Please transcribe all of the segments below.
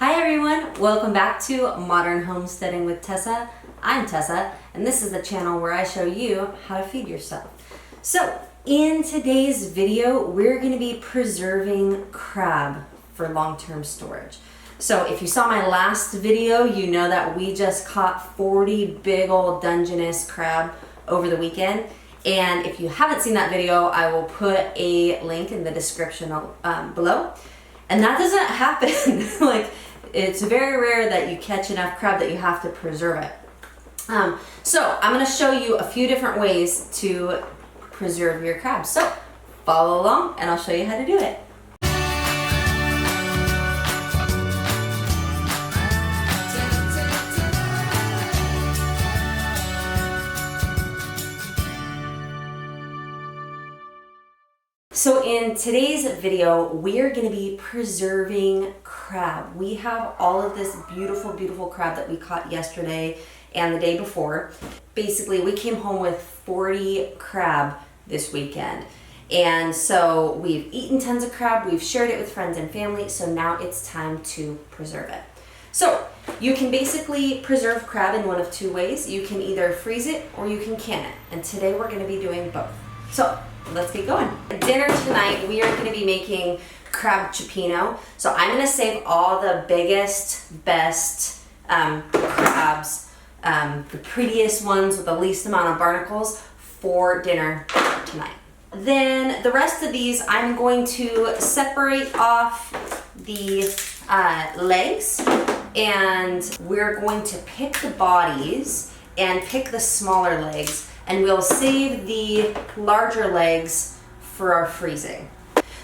Hi everyone, welcome back to Modern Homesteading with Tessa. I'm Tessa, and this is the channel where I show you how to feed yourself. So, in today's video, we're going to be preserving crab for long-term storage. So, if you saw my last video, you know that we just caught 40 big old dungeness crab over the weekend. And if you haven't seen that video, I will put a link in the description below. And that doesn't happen. It's very rare that you catch enough crab that you have to preserve it. So I'm going to show you a few different ways to preserve your crab. So follow along and I'll show you how to do it. So in today's video, we're going to be preserving crab. We have all of this beautiful, beautiful crab that we caught yesterday and the day before. Basically, we came home with 40 crab this weekend. And so we've eaten tons of crab, we've shared it with friends and family, so now it's time to preserve it. So you can basically preserve crab in one of two ways. You can either freeze it or you can can it. And today we're going to be doing both. So let's get going. Dinner tonight, we are going to be making crab cioppino. So I'm going to save all the biggest, best crabs, the prettiest ones with the least amount of barnacles for dinner tonight. Then the rest of these, I'm going to separate off the legs, and we're going to pick the bodies and pick the smaller legs, and we'll save the larger legs for our freezing.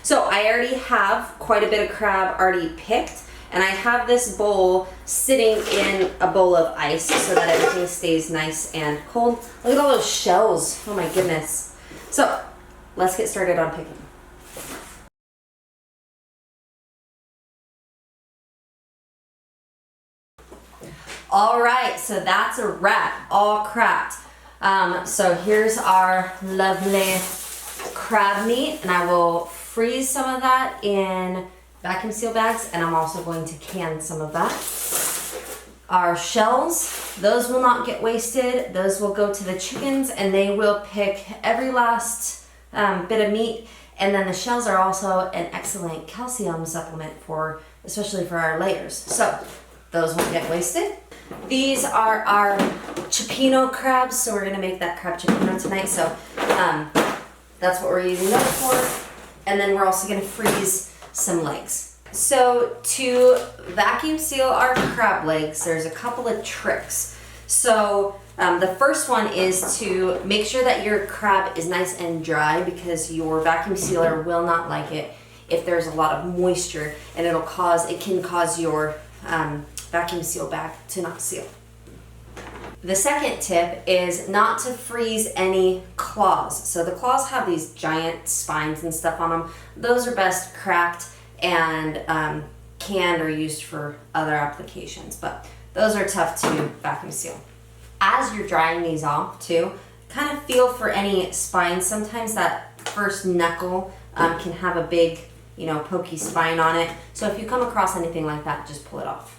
So I already have quite a bit of crab already picked, and I have this bowl sitting in a bowl of ice so that everything stays nice and cold. Look at all those shells, oh my goodness. So let's get started on picking. All right, so that's a wrap, all cracked. So here's our lovely crab meat, and I will freeze some of that in vacuum seal bags, and I'm also going to can some of that. Our shells, those will not get wasted. Those will go to the chickens, and they will pick every last bit of meat. And then the shells are also an excellent calcium supplement especially for our layers. So those won't get wasted. These are our cioppino crabs, so we're gonna make that crab cioppino tonight. So that's what we're using those for. And then we're also gonna freeze some legs. So to vacuum seal our crab legs, there's a couple of tricks. So the first one is to make sure that your crab is nice and dry, because your vacuum sealer will not like it if there's a lot of moisture, and it can cause your vacuum seal bag to not seal. The second tip is not to freeze any claws. So the claws have these giant spines and stuff on them. Those are best cracked and canned or used for other applications, but those are tough to vacuum seal. As you're drying these off too, kind of feel for any spines. Sometimes that first knuckle can have a big, pokey spine on it. So if you come across anything like that, just pull it off.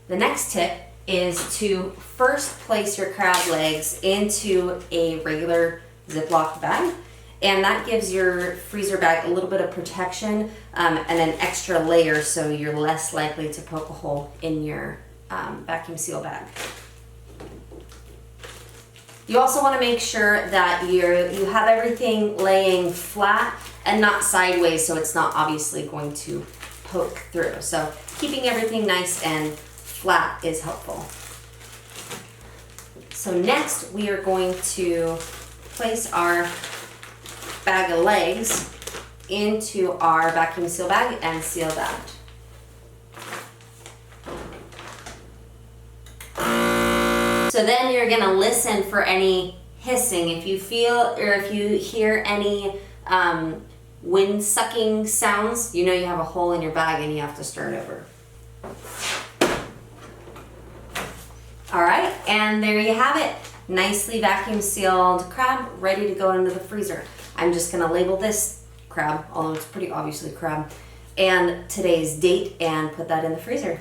The next tip is to first place your crab legs into a regular Ziploc bag, and that gives your freezer bag a little bit of protection and an extra layer, so you're less likely to poke a hole in your vacuum seal bag. You also want to make sure that you have everything laying flat and not sideways, so it's not obviously going to poke through. So keeping everything nice and flat is helpful. So next we are going to place our bag of legs into our vacuum seal bag and seal that. So then you're gonna listen for any hissing. If you feel or if you hear any wind sucking sounds, you have a hole in your bag and you have to start over. All right, and there you have it. Nicely vacuum sealed crab ready to go into the freezer. I'm just gonna label this crab, although it's pretty obviously crab, and today's date, and put that in the freezer.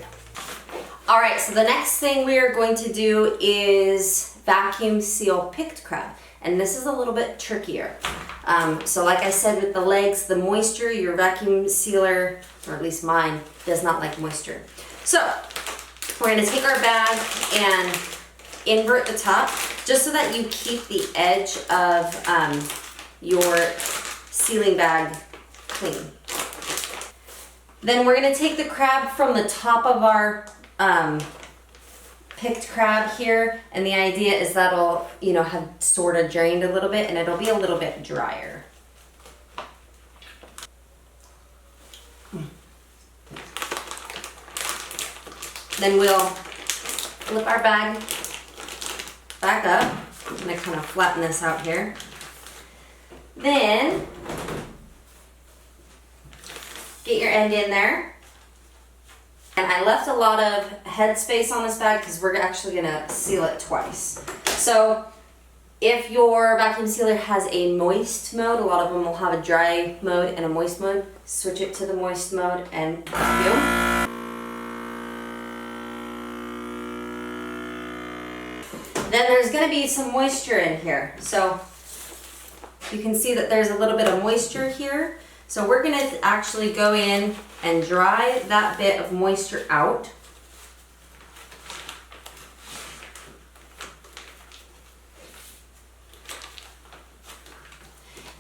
All right, so the next thing we are going to do is vacuum seal picked crab. And this is a little bit trickier. So like I said with the legs, the moisture, your vacuum sealer, or at least mine, does not like moisture. So we're gonna take our bag and invert the top just so that you keep the edge of your sealing bag clean. Then we're gonna take the crab from the top of our picked crab here, and the idea is that'll, you know, have sort of drained a little bit and it'll be a little bit drier. Then we'll flip our bag back up. I'm gonna kind of flatten this out here. Then get your end in there. And I left a lot of head space on this bag because we're actually gonna seal it twice. So if your vacuum sealer has a moist mode, a lot of them will have a dry mode and a moist mode. Switch it to the moist mode and vacuum. Then there's gonna be some moisture in here. So you can see that there's a little bit of moisture here. So we're gonna actually go in and dry that bit of moisture out.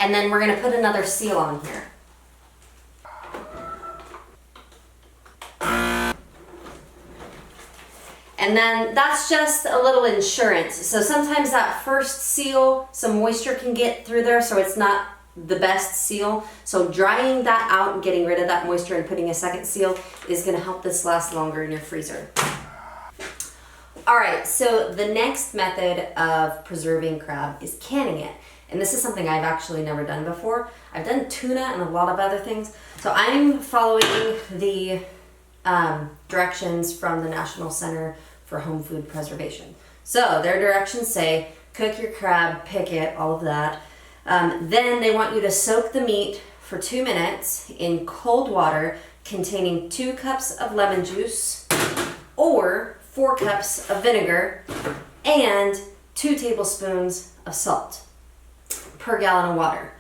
And then we're gonna put another seal on here. And then that's just a little insurance. So sometimes that first seal, some moisture can get through there, so it's not the best seal. So drying that out and getting rid of that moisture and putting a second seal is gonna help this last longer in your freezer. All right, so the next method of preserving crab is canning it. And this is something I've actually never done before. I've done tuna and a lot of other things. So I'm following the directions from the National Center for Home Food Preservation. So their directions say, cook your crab, pick it, all of that. Then they want you to soak the meat for 2 minutes in cold water containing 2 cups of lemon juice or 4 cups of vinegar and 2 tablespoons of salt per gallon of water.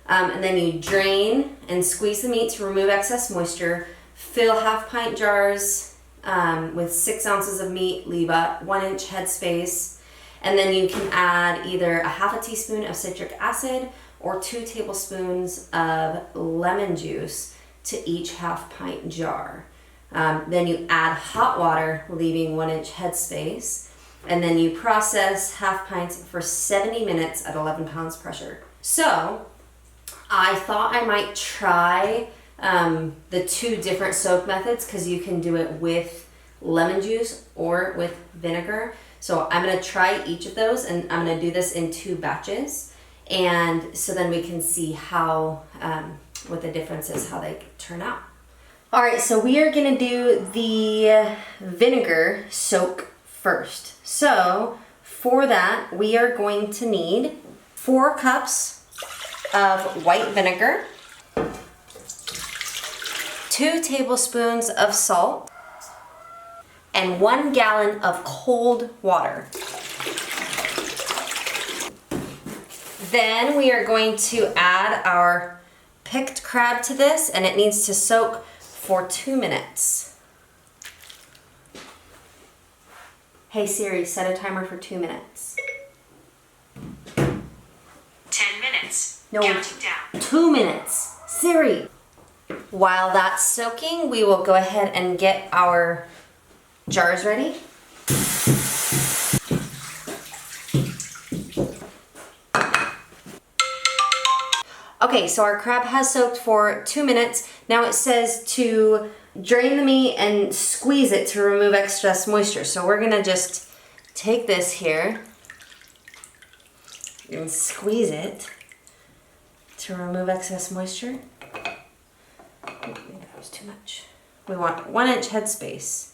And then you drain and squeeze the meat to remove excess moisture. Fill 1/2 pint jars with 6 ounces of meat, leave a 1-inch headspace. And then you can add either a 1/2 teaspoon of citric acid or 2 tablespoons of lemon juice to each 1/2 pint jar. Then you add hot water, leaving 1-inch headspace. And then you process 1/2 pints for 70 minutes at 11 pounds pressure. So I thought I might try the 2 different soak methods because you can do it with lemon juice or with vinegar. So I'm gonna try each of those, and I'm gonna do this in 2 batches. And so then we can see how, what the difference is, how they turn out. All right, so we are gonna do the vinegar soak first. So for that, we are going to need 4 cups of white vinegar, 2 tablespoons of salt, and 1 gallon of cold water. Then we are going to add our picked crab to this, and it needs to soak for 2 minutes. Hey Siri, set a timer for 2 minutes. 10 minutes. No, Counting down. 2 minutes. Siri. While that's soaking, we will go ahead and get our jars ready. Okay, so our crab has soaked for 2 minutes. Now it says to drain the meat and squeeze it to remove excess moisture. So we're gonna just take this here and squeeze it to remove excess moisture. Oh, maybe that was too much. We want 1-inch headspace.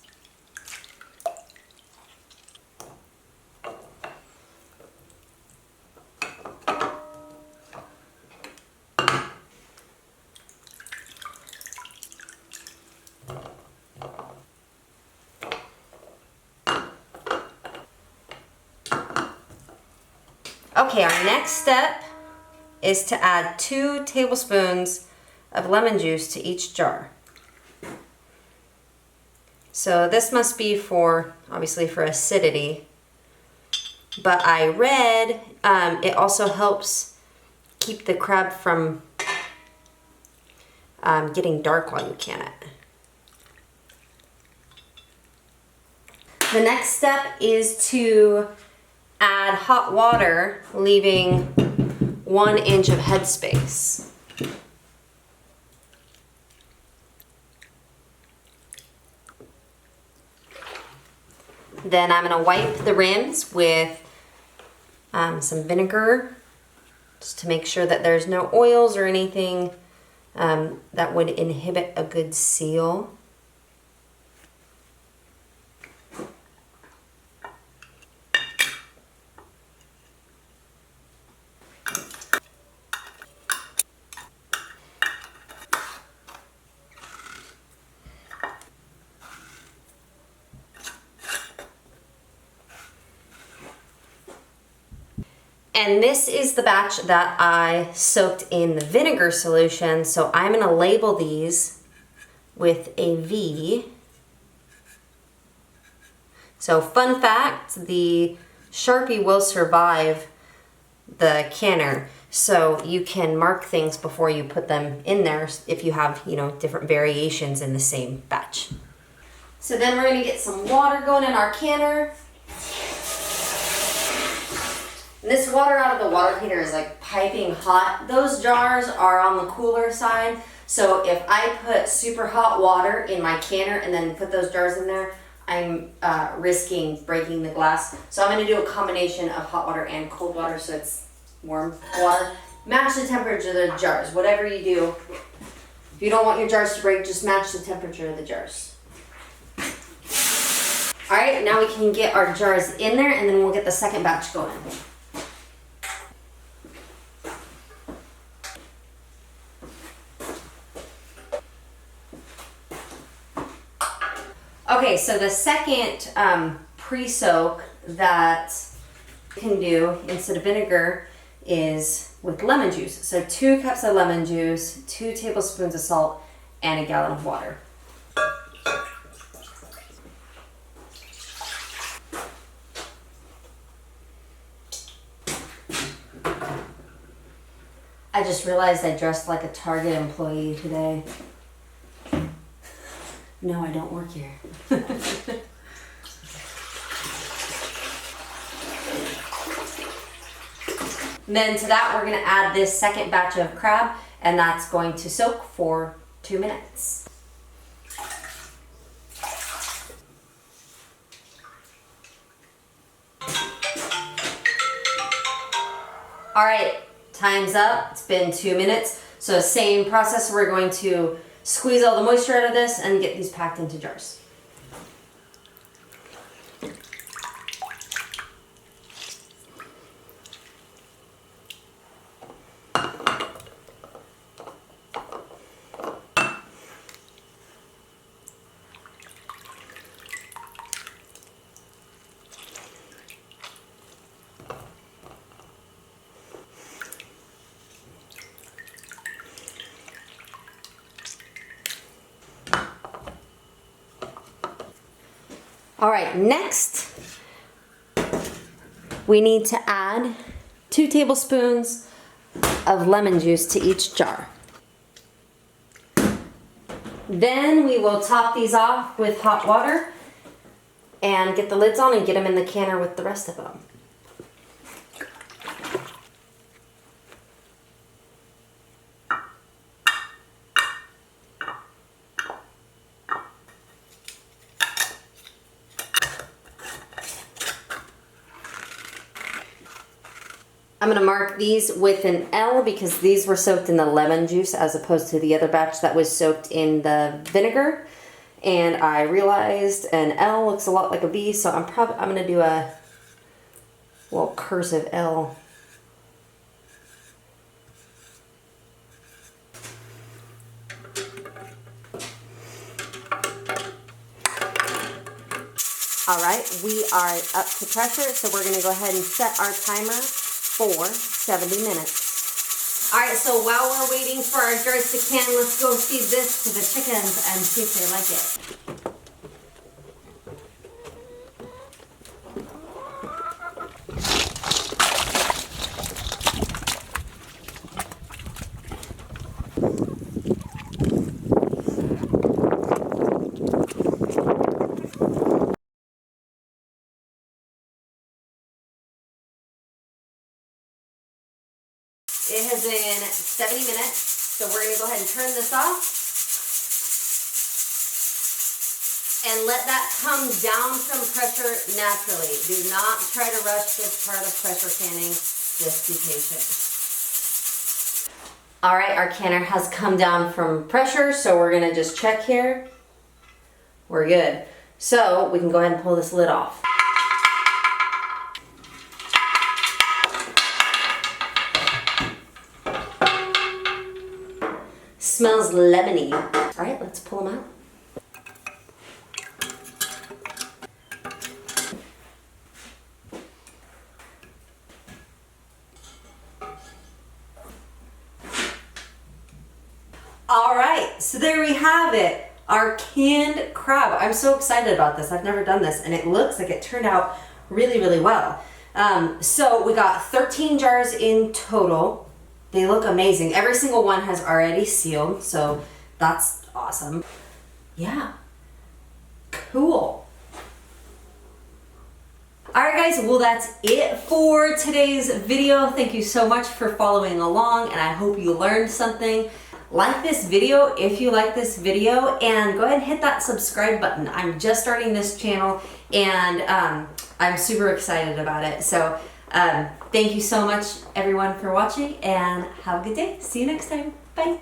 Okay, our next step is to add 2 tablespoons of lemon juice to each jar. So this must be for, obviously for acidity, but I read it also helps keep the crab from getting dark while you can it. The next step is to add hot water, leaving 1 inch of headspace. Then I'm gonna wipe the rims with some vinegar, just to make sure that there's no oils or anything that would inhibit a good seal. And this is the batch that I soaked in the vinegar solution, so I'm gonna label these with a V. So fun fact, the Sharpie will survive the canner, so you can mark things before you put them in there if you have, you know, different variations in the same batch. So then we're gonna get some water going in our canner. And this water out of the water heater is like piping hot. Those jars are on the cooler side, so if I put super hot water in my canner and then put those jars in there, I'm risking breaking the glass. So I'm gonna do a combination of hot water and cold water, so it's warm water. Match the temperature of the jars, whatever you do. If you don't want your jars to break, just match the temperature of the jars. All right, now we can get our jars in there and then we'll get the second batch going. Okay, so the second pre-soak that you can do instead of vinegar is with lemon juice. So 2 cups of lemon juice, 2 tablespoons of salt, and a gallon of water. I just realized I dressed like a Target employee today. No, I don't work here. And then to that, we're gonna add this second batch of crab, and that's going to soak for 2 minutes. All right, time's up. It's been 2 minutes. So same process, we're going to squeeze all the moisture out of this and get these packed into jars. All right, next we need to add 2 tablespoons of lemon juice to each jar. Then we will top these off with hot water and get the lids on and get them in the canner with the rest of them. I'm gonna mark these with an L because these were soaked in the lemon juice as opposed to the other batch that was soaked in the vinegar. And I realized an L looks a lot like a B, so I'm gonna do a little cursive L. All right, we are up to pressure, so we're gonna go ahead and set our timer for 70 minutes. All right, so while we're waiting for our jars to can, let's go feed this to the chickens and see if they like it. It has been 70 minutes, so we're gonna go ahead and turn this off and let that come down from pressure naturally. Do not try to rush this part of pressure canning, just be patient. All right, our canner has come down from pressure, so we're gonna just check here. We're good. So we can go ahead and pull this lid off. Smells lemony. All right, let's pull them out. All right, so there we have it, our canned crab. I'm so excited about this. I've never done this, and it looks like it turned out really, really well. So we got 13 jars in total. They look amazing. Every single one has already sealed, so that's awesome. Yeah, cool. All right, guys, well, that's it for today's video. Thank you so much for following along, and I hope you learned something. Like this video if you like this video, and go ahead and hit that subscribe button. I'm just starting this channel, and I'm super excited about it. So thank you so much, everyone, for watching, and have a good day. See you next time. Bye.